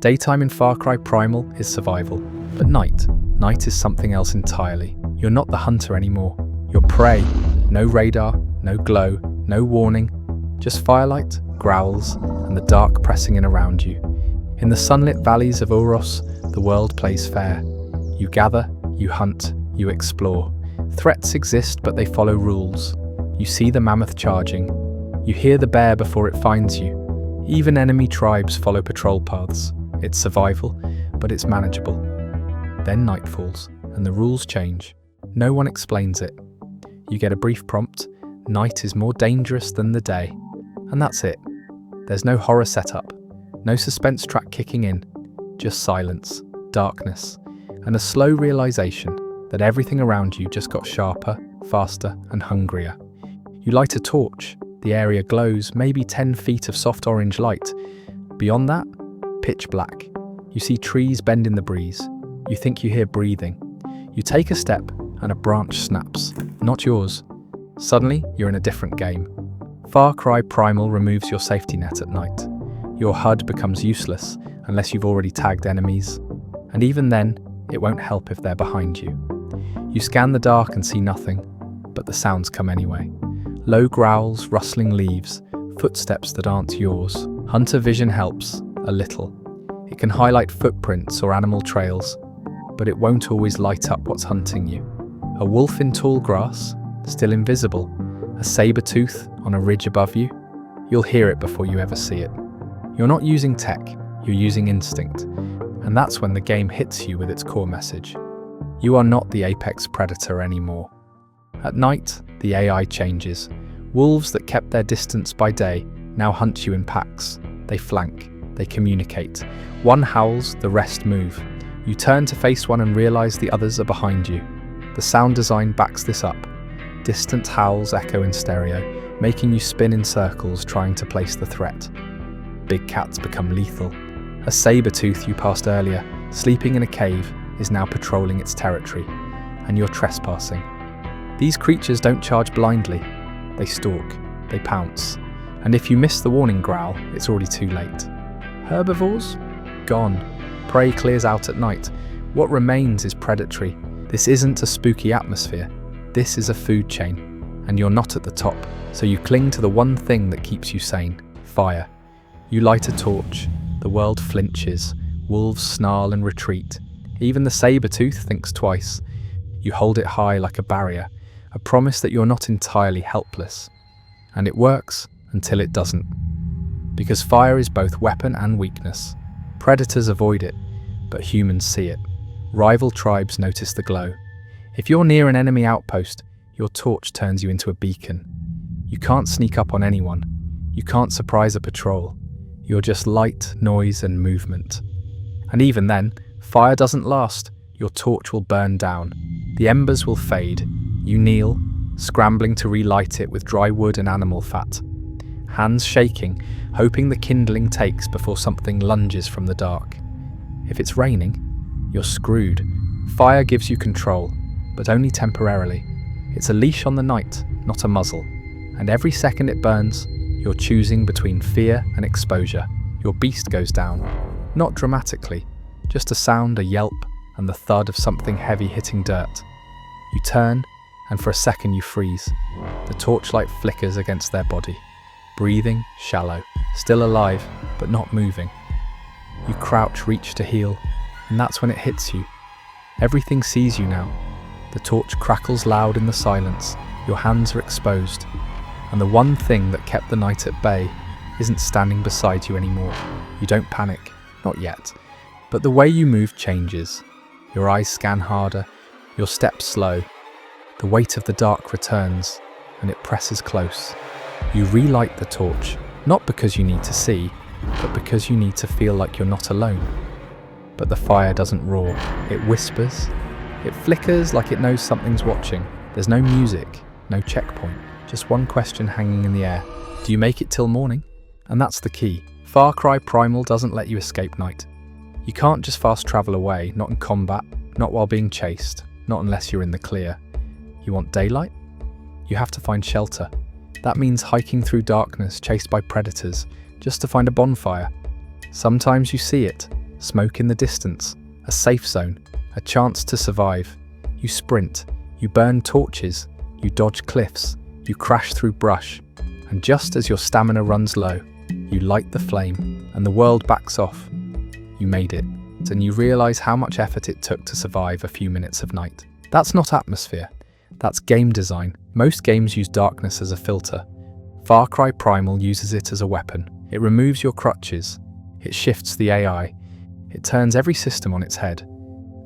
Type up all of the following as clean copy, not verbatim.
Daytime in Far Cry Primal is survival, but night is something else entirely. You're not the hunter anymore. You're prey. No radar, no glow, no warning, just firelight, growls, and the dark pressing in around you. In the sunlit valleys of Uros, the world plays fair. You gather, you hunt, you explore. Threats exist, but they follow rules. You see the mammoth charging. You hear the bear before it finds you. Even enemy tribes follow patrol paths. It's survival, but it's manageable. Then night falls, and the rules change. No one explains it. You get a brief prompt: night is more dangerous than the day. And that's it. There's no horror setup, no suspense track kicking in, just silence, darkness, and a slow realization that everything around you just got sharper, faster, and hungrier. You light a torch, the area glows, maybe 10 feet of soft orange light. Beyond that, pitch black. You see trees bend in the breeze. You think you hear breathing. You take a step and a branch snaps, not yours. Suddenly, you're in a different game. Far Cry Primal removes your safety net at night. Your HUD becomes useless unless you've already tagged enemies. And even then, it won't help if they're behind you. You scan the dark and see nothing, but the sounds come anyway. Low growls, rustling leaves, footsteps that aren't yours. Hunter vision helps, a little. It can highlight footprints or animal trails, but it won't always light up what's hunting you. A wolf in tall grass, still invisible. A saber-tooth on a ridge above you. You'll hear it before you ever see it. You're not using tech, you're using instinct. And that's when the game hits you with its core message. You are not the apex predator anymore. At night, the AI changes. Wolves that kept their distance by day now hunt you in packs. They flank, they communicate. One howls, the rest move. You turn to face one and realize the others are behind you. The sound design backs this up. Distant howls echo in stereo, making you spin in circles trying to place the threat. Big cats become lethal. A saber-tooth you passed earlier, sleeping in a cave, is now patrolling its territory, and you're trespassing. These creatures don't charge blindly. They stalk, they pounce, and if you miss the warning growl, it's already too late. Herbivores? Gone. Prey clears out at night. What remains is predatory. This isn't a spooky atmosphere. This is a food chain, and you're not at the top, so you cling to the one thing that keeps you sane: fire. You light a torch. The world flinches. Wolves snarl and retreat. Even the saber-tooth thinks twice. You hold it high like a barrier, a promise that you're not entirely helpless. And it works until it doesn't. Because fire is both weapon and weakness. Predators avoid it, but humans see it. Rival tribes notice the glow. If you're near an enemy outpost, your torch turns you into a beacon. You can't sneak up on anyone. You can't surprise a patrol. You're just light, noise, and movement. And even then, fire doesn't last. Your torch will burn down. The embers will fade. You kneel, scrambling to relight it with dry wood and animal fat. Hands shaking, hoping the kindling takes before something lunges from the dark. If it's raining, you're screwed. Fire gives you control, but only temporarily. It's a leash on the night, not a muzzle. And every second it burns, you're choosing between fear and exposure. Your beast goes down. Not dramatically, just a sound, a yelp, and the thud of something heavy hitting dirt. You turn, and for a second you freeze. The torchlight flickers against their body. Breathing, shallow, still alive, but not moving. You crouch, reach to heal, and that's when it hits you. Everything sees you now. The torch crackles loud in the silence. Your hands are exposed. And the one thing that kept the night at bay isn't standing beside you anymore. You don't panic, not yet. But the way you move changes. Your eyes scan harder, your steps slow. The weight of the dark returns, and it presses close. You relight the torch, not because you need to see, but because you need to feel like you're not alone. But the fire doesn't roar, it whispers. It flickers like it knows something's watching. There's no music, no checkpoint, just one question hanging in the air. Do you make it till morning? And that's the key. Far Cry Primal doesn't let you escape night. You can't just fast travel away, not in combat, not while being chased, not unless you're in the clear. You want daylight? You have to find shelter. That means hiking through darkness, chased by predators, just to find a bonfire. Sometimes you see it, smoke in the distance, a safe zone, a chance to survive. You sprint, you burn torches, you dodge cliffs, you crash through brush, and just as your stamina runs low, you light the flame, and the world backs off. You made it, and you realize how much effort it took to survive a few minutes of night. That's not atmosphere, that's game design. Most games use darkness as a filter. Far Cry Primal uses it as a weapon. It removes your crutches, it shifts the AI, it turns every system on its head,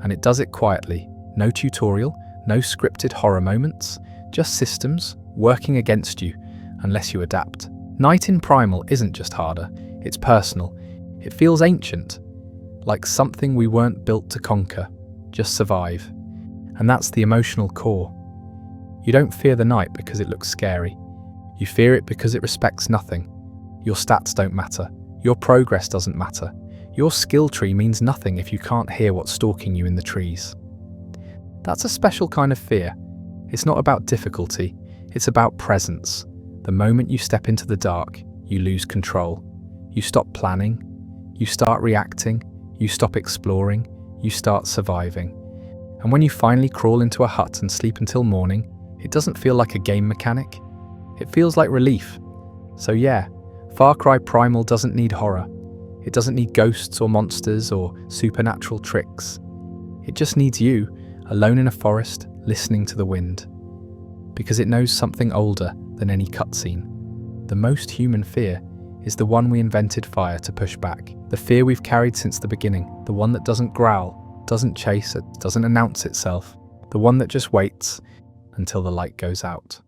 and it does it quietly. No tutorial, no scripted horror moments, just systems working against you unless you adapt. Night in Primal isn't just harder, it's personal. It feels ancient, like something we weren't built to conquer, just survive. And that's the emotional core. You don't fear the night because it looks scary. You fear it because it respects nothing. Your stats don't matter. Your progress doesn't matter. Your skill tree means nothing if you can't hear what's stalking you in the trees. That's a special kind of fear. It's not about difficulty, it's about presence. The moment you step into the dark, you lose control. You stop planning, you start reacting, you stop exploring, you start surviving. And when you finally crawl into a hut and sleep until morning, it doesn't feel like a game mechanic. It feels like relief. So yeah, Far Cry Primal doesn't need horror. It doesn't need ghosts or monsters or supernatural tricks. It just needs you, alone in a forest, listening to the wind. Because it knows something older than any cutscene. The most human fear is the one we invented fire to push back. The fear we've carried since the beginning. The one that doesn't growl, doesn't chase, it doesn't announce itself. The one that just waits until the light goes out.